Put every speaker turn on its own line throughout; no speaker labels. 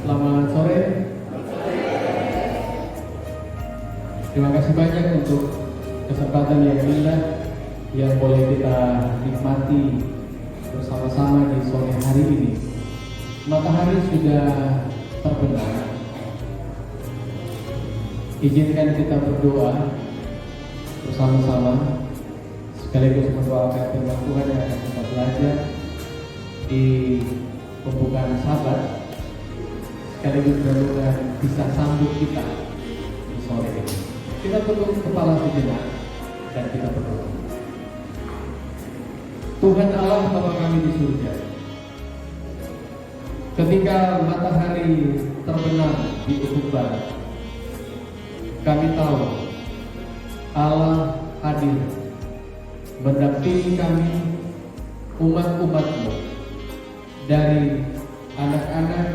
Selamat sore. Terima kasih banyak untuk kesempatan yang indah yang boleh kita nikmati bersama-sama di sore hari ini. Matahari sudah terbenam. Izinkan kita berdoa bersama-sama sekaligus mendoakan firman Tuhan yang akan kita belajar di pembukaan Sabat, sekaligus mudah-mudahan bisa sambut kita di sore ini. Kita tunduk kepala sejenak dan kita berdoa. Tuhan Allah Bapa kami di surga, ketika matahari terbenam di ufuk barat, kami tahu Allah hadir mendampingi kami, umat-umat-Mu, dari anak-anak,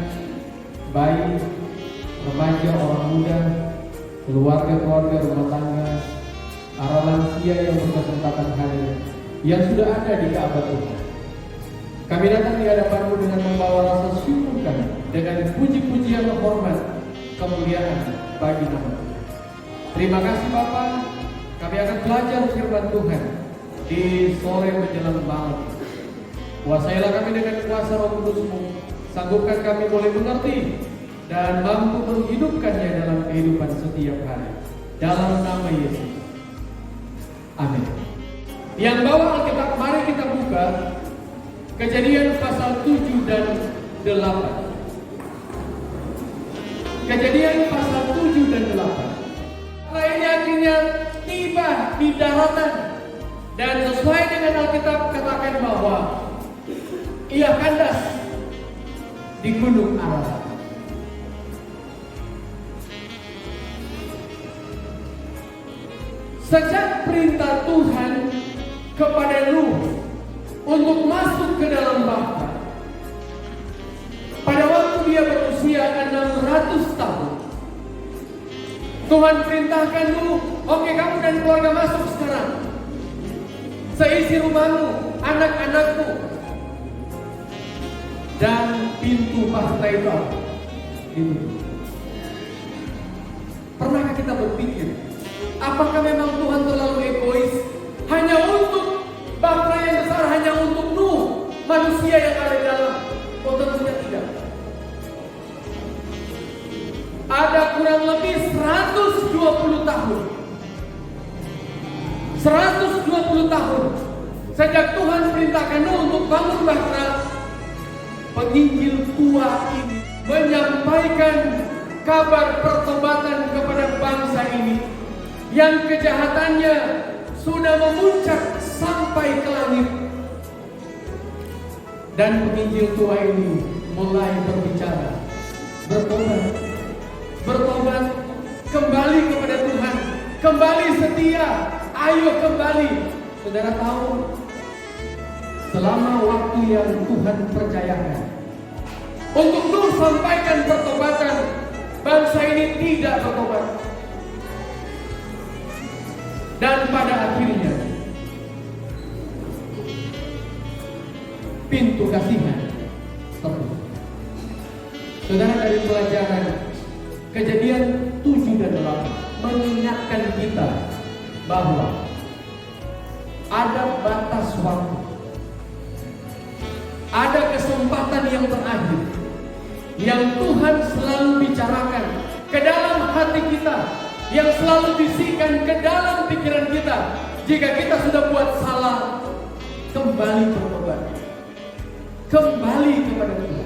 bayi, remaja, orang muda, keluarga-keluarga rumah tangga, para lansia yang berkesempatan hadir, yang sudah ada di Ka'bah Tuhan. Kami datang di hadapan-Mu dengan membawa rasa syukur kami, dengan puji-pujian hormat, kemuliaan bagi nama Tuhan. Terima kasih Bapa, kami akan belajar firman Tuhan di sore menjelang malam. Kuasailah kami dengan kuasa Roh Kudus-Mu, sanggupkan kami boleh mengerti dan mampu menghidupkannya dalam kehidupan setiap hari. Dalam nama Yesus. Amin. Yang bawa Alkitab, mari kita buka Kejadian pasal 7 dan 8. Kejadian pasal 7 dan 8. Lainnya akhirnya tiba di daratan, dan sesuai dengan Alkitab katakan bahwa ia kandas di gunung Ararat. Sejak perintah Tuhan kepada Nuh untuk masuk ke dalam bahtera, pada waktu dia berusia 600 tahun, Tuhan perintahkan Nuh, oke, kamu dan keluarga masuk sekarang. Seisi rumahmu, anak-anakmu, dan pintu bahtera itu ditutup. Pernahkah kita berpikir, apakah memang Tuhan terlalu egois? Hanya untuk bahtera yang besar, hanya untuk Nuh, manusia yang ada di dalam? Oh, tentunya tidak. Ada kurang lebih 120 tahun. 120 tahun sejak Tuhan perintahkan Nuh untuk bangun bahtera, penginjil tua ini menyampaikan kabar pertobatan kepada bangsa ini yang kejahatannya sudah memuncak sampai ke langit. Dan penginjil tua ini mulai berbicara, bertobat, kembali kepada Tuhan, kembali setia, ayo kembali. Saudara tahu, selama waktu yang Tuhan percayakan untuk Nuh sampaikan pertobatan, bangsa ini tidak bertobat. Dan pada akhirnya pintu kasihan tertutup. Saudara, dari pelajaran Kejadian 7 dan 8 mengingatkan kita bahwa ada batas waktu, ada kesempatan yang terakhir yang Tuhan selalu bicarakan ke dalam hati kita, yang selalu bisikan ke dalam pikiran kita. Jika kita sudah buat salah, kembali bertobat, kembali kepada Tuhan.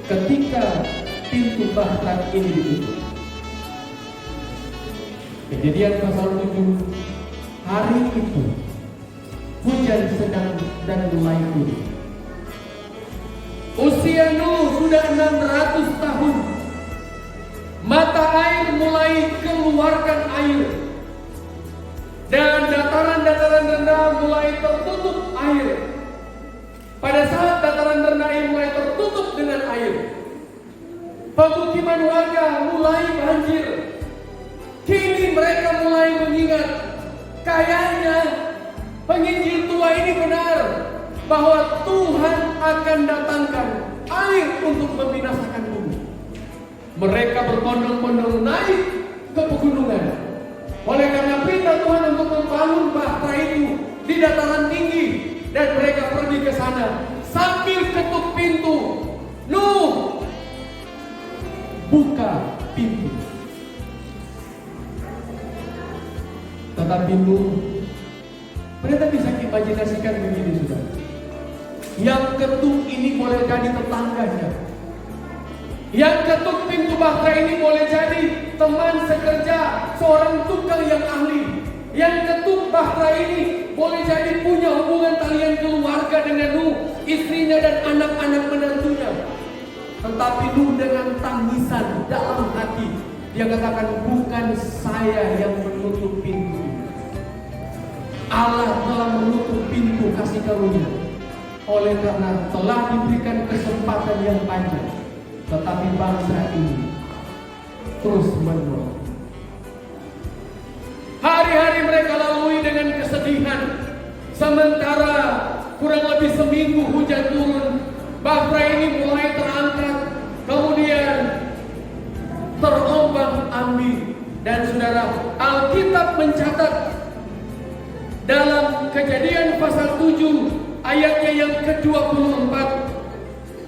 Ketika pintu bahtera ini ditutup, Kejadian pasal 7, hari itu hujan sedang dan mulai turun. Usia Nuh sudah 600 tahun. Mata air mulai keluarkan air, dan dataran-dataran rendah mulai tertutup air. Pada saat dataran rendah ini mulai tertutup dengan air, pemukiman warga mulai banjir. Kini mereka mulai mengingat, kayaknya penginjil tua ini benar. bahwa Tuhan akan datangkan air untuk membinasakan bumi. Mereka berbondong-bondong naik ke pegunungan. Oleh karena perintah Tuhan untuk membangun bahtera itu di dataran tinggi, dan mereka pergi ke sana sambil ketuk pintu. Nuh, buka pintu. Tetapi Nuh, mereka bisa imajinasikan begini, saudara. Yang ketuk ini boleh jadi tetangganya. Yang ketuk pintu bahtera ini boleh jadi teman sekerja, seorang tukang yang ahli. Yang ketuk bahtera ini boleh jadi punya hubungan talian keluarga dengan Nuh, istrinya dan anak-anak menantunya. Tetapi Nuh dengan tangisan dalam hati, dia katakan, bukan saya yang menutup pintu. Allah telah menutup pintu kasih karunia. Oleh karena telah diberikan kesempatan yang panjang, tetapi bangsa ini terus menolak. Hari-hari mereka lalui dengan kesedihan. Sementara kurang lebih seminggu hujan turun, bahtera ini mulai terangkat, kemudian terombang-ambing. Dan saudara, Alkitab mencatat dalam Kejadian pasal 7 ayatnya yang ke-24,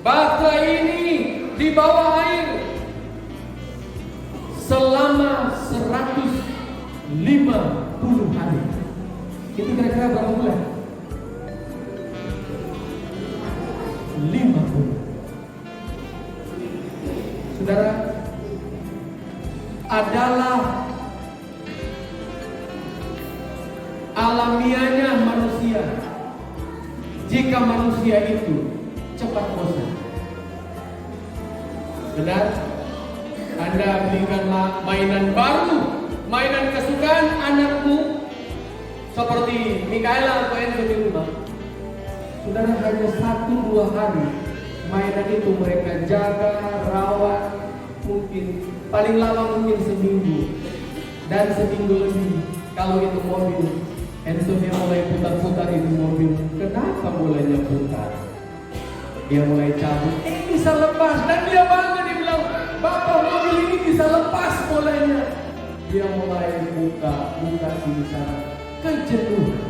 bahtera ini di bawah air selama 150 hari. Itu kira-kira berapa bulan? 50. Saudara, adalah alamiahnya manusia jika manusia itu cepat bosan. Benar? Anda belikan mainan baru, mainan kesukaan anakmu, seperti Mikaela atau Enzo di rumah. Saudara, hanya 1-2 hari mainan itu mereka jaga, rawat, mungkin paling lama mungkin seminggu, dan seminggu lebih. Kalau itu mobil, Enzo dia mulai putar-putar itu mobil. Kenapa bolanya putar? Dia mulai cabut, ini bisa lepas, dan dia bangga, dia bilang, Bapak, mobil ini bisa lepas bolanya. Dia mulai buka sini sana, kejenuhan.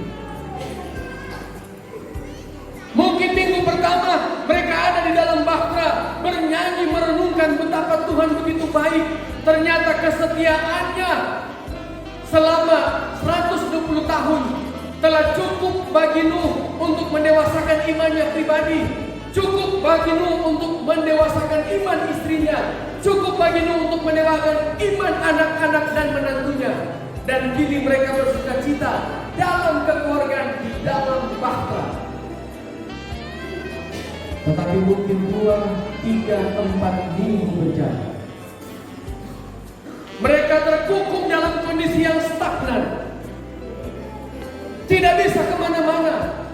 Mungkin minggu pertama mereka ada di dalam bahtera, bernyanyi, merenungkan betapa Tuhan begitu baik. Ternyata kesetiaannya selama 120 tahun telah cukup bagi Nuh untuk mendewasakan imannya pribadi, cukup bagi Nuh untuk mendewasakan iman istrinya, cukup bagi Nuh untuk mendewasakan iman anak-anak dan menantunya. Dan kini mereka bersukacita dalam kekeluargaan di dalam bahtera. Tetapi mungkin 2, 3, 4 minggu berjalan, mereka terkungkung dalam kondisi yang stagnan, tidak bisa kemana-mana,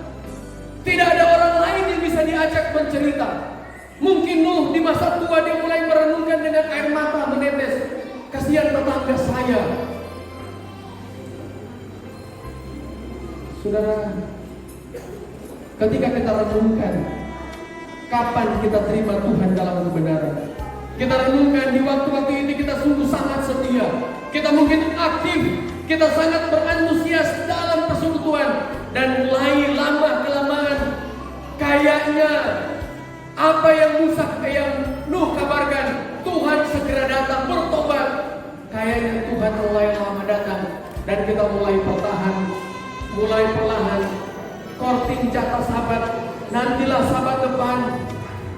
tidak ada orang lain yang bisa diajak bercerita. Mungkin Nuh di masa tua dia mulai merenungkan dengan air mata menetes, kasihan tetangga saya. Saudara, ketika kita renungkan kapan kita terima Tuhan dalam kebenaran, kita renungkan di waktu-waktu ini kita sungguh sangat setia, kita mungkin aktif, kita sangat berantusias dalam persekutuan, dan mulai lama-kelamaan kayaknya apa yang Nuh kabarkan, Tuhan segera datang bertobat, kayaknya Tuhan mulai lama datang, dan kita mulai bertahan, mulai perlahan korting jatah sabat. Nantilah sabat depan,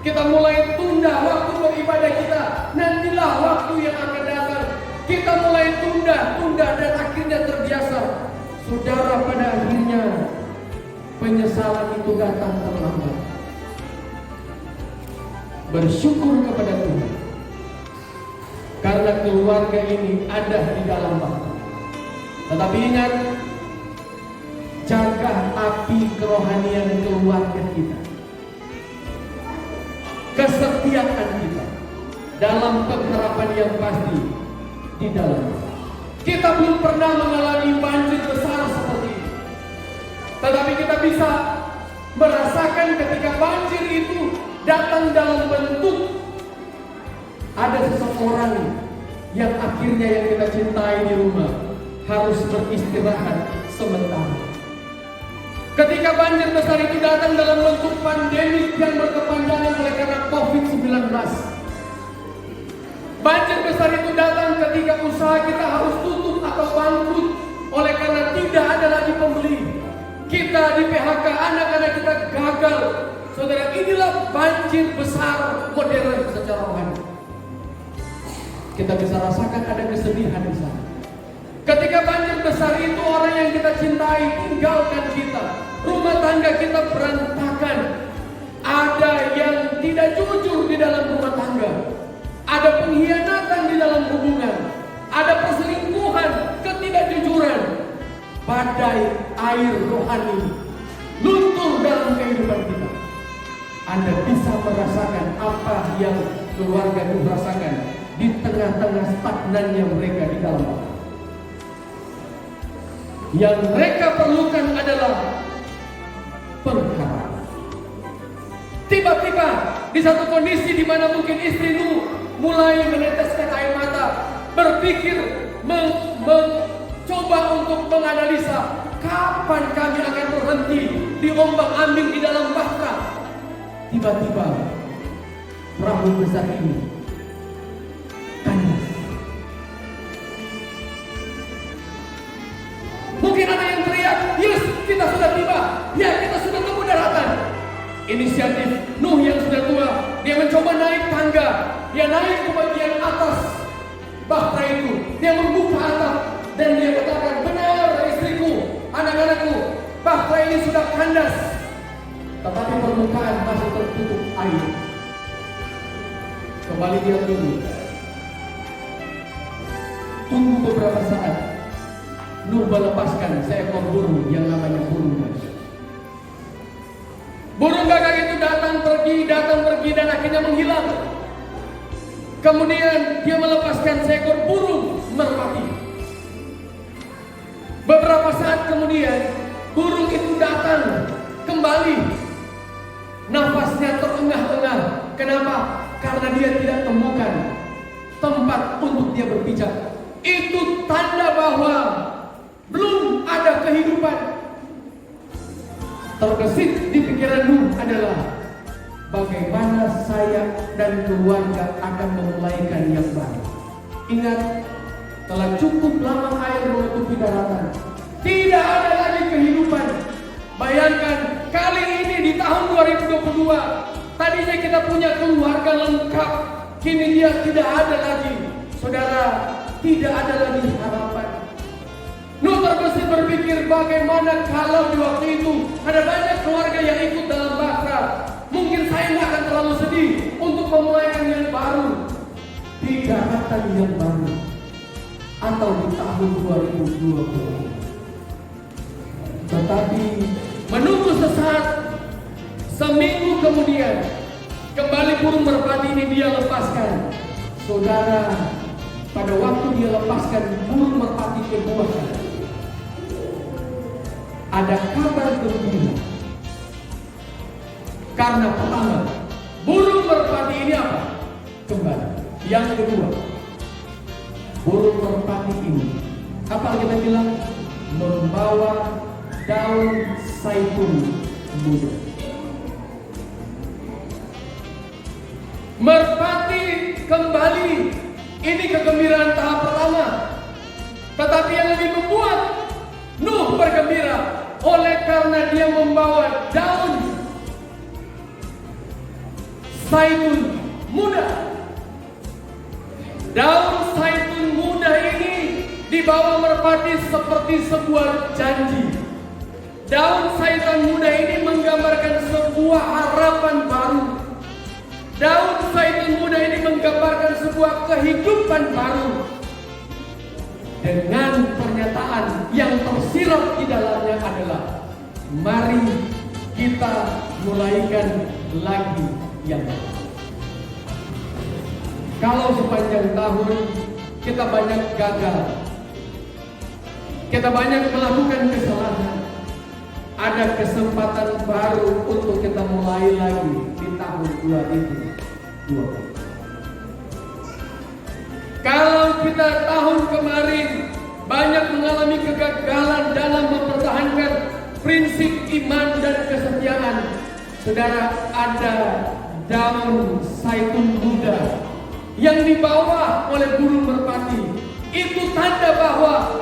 kita mulai tunda waktu beribadah kita. Nantilah waktu yang akan datang, kita mulai tunda, dan akhirnya terbiasa. Saudara, pada akhirnya penyesalan itu datang terlambat. Bersyukur kepada Tuhan karena keluarga ini ada di dalam bahtera. Tetapi ingat, jaga api kerohanian keluarga kita, kesetiaan kita dalam pengharapan yang pasti di dalam. Kita belum pernah mengalami banjir besar seperti ini, tetapi kita bisa merasakan ketika banjir itu datang dalam bentuk ada seseorang yang akhirnya yang kita cintai di rumah harus beristirahat sementara. Ketika banjir besar itu datang dalam bentuk pandemi yang berkepanjangan oleh karena COVID-19. Banjir besar itu datang ketika usaha kita harus tutup atau bangkrut oleh karena tidak ada lagi pembeli. Kita di PHK, anak-anak kita gagal. Saudara, inilah banjir besar modern secara rohani. Kita bisa rasakan ada kesedihan di sana. Ketika banjir besar itu orang yang kita cintai tinggalkan kita. Rumah tangga kita berantakan. Ada yang tidak jujur di dalam rumah tangga. Ada pengkhianatan di dalam hubungan. Ada perselingkuhan, ketidakjujuran. Badai air rohani luntur dalam kehidupan kita. Anda bisa merasakan apa yang keluarga itu rasakan di tengah-tengah stagnannya mereka di dalam Allah. Yang mereka perlukan adalah pengharapan. Tiba-tiba di satu kondisi di mana mungkin istrimu mulai meneteskan air mata, berpikir mencoba untuk menganalisa kapan kami akan berhenti diombang-ambing di dalam bahtera. Tiba-tiba perahu besar ini kandas. Mungkin ada yang teriak, "Yes, kita sudah tiba. Ya, kita sudah temu daratan." Inisiatif Nuh yang sudah tua, dia mencoba naik tangga. Dia naik ke bagian atas bahtera itu. Dia membuka atap dan dia katakan, "Benar istriku, anak-anakku, bahtera ini sudah kandas. Tetapi permukaan masih tertutup air." Kembali dia tunggu beberapa saat. Nuh melepaskan seekor burung yang namanya burung gagak. Burung gagak itu datang pergi dan akhirnya menghilang. Kemudian dia melepaskan seekor burung merpati. Beberapa saat kemudian burung itu datang kembali. Nafasnya terengah-engah. Kenapa? Karena dia tidak temukan tempat untuk dia berpijak. Itu tanda bahwa belum ada kehidupan. Terbesit di pikiran Nuh adalah bagaimana saya dan keluarga akan memulaikan yang baru. Ingat, telah cukup lama air menutupi daratan. Tidak ada lagi kehidupan. Bayangkan kali ini di tahun 2022, tadinya kita punya keluarga lengkap, kini dia tidak ada lagi. Saudara, tidak ada lagi harapan. Nuh terbesit berpikir, bagaimana kalau di waktu itu ada banyak keluarga yang ikut dalam bahtera. Mungkin saya nggak akan terlalu sedih untuk memulaikan yang baru di daratan yang baru atau di tahun 2020. Tetapi menunggu sesaat, seminggu kemudian kembali burung merpati ini dia lepaskan. Saudara, pada waktu dia lepaskan burung merpati kedua kali, ada kabar gembira. Karena pertama, burung merpati ini apa? Kembali. Yang kedua, burung merpati ini apa kita bilang? Membawa daun zaitun muda. Merpati kembali. Ini kegembiraan tahap pertama. Tetapi yang lebih membuat Nuh bergembira oleh karena dia membawa daun zaitun muda. Daun zaitun muda ini dibawa merpati seperti sebuah janji. Daun zaitun muda ini menggambarkan sebuah harapan baru. Daun zaitun muda ini menggambarkan sebuah kehidupan baru. Dengan pernyataan yang tersirat di dalamnya adalah, mari kita mulaikan lagi yang baru. Kalau sepanjang tahun kita banyak gagal, kita banyak melakukan kesalahan, ada kesempatan baru untuk kita mulai lagi di tahun 2020. Kalau kita tahun kemarin banyak mengalami kegagalan dalam mempertahankan prinsip iman dan kesetiaan, saudara, ada daun zaitun muda yang dibawa oleh burung merpati. Itu tanda bahwa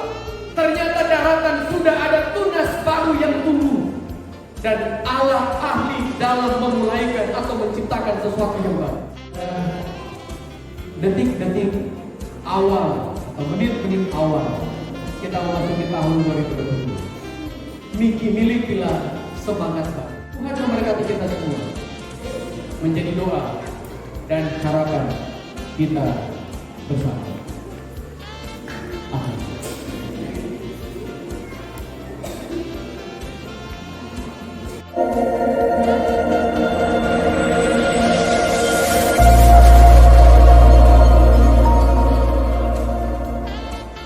ternyata daratan sudah ada tunas baru yang tumbuh, dan Allah ahli dalam memulaikan atau menciptakan sesuatu yang baru. Detik-detik awal, menit-menit awal kita memasuki tahun 2020, milikilah semangat Pak. Tuhan memberkati kita semua menjadi doa dan harapan kita bersama.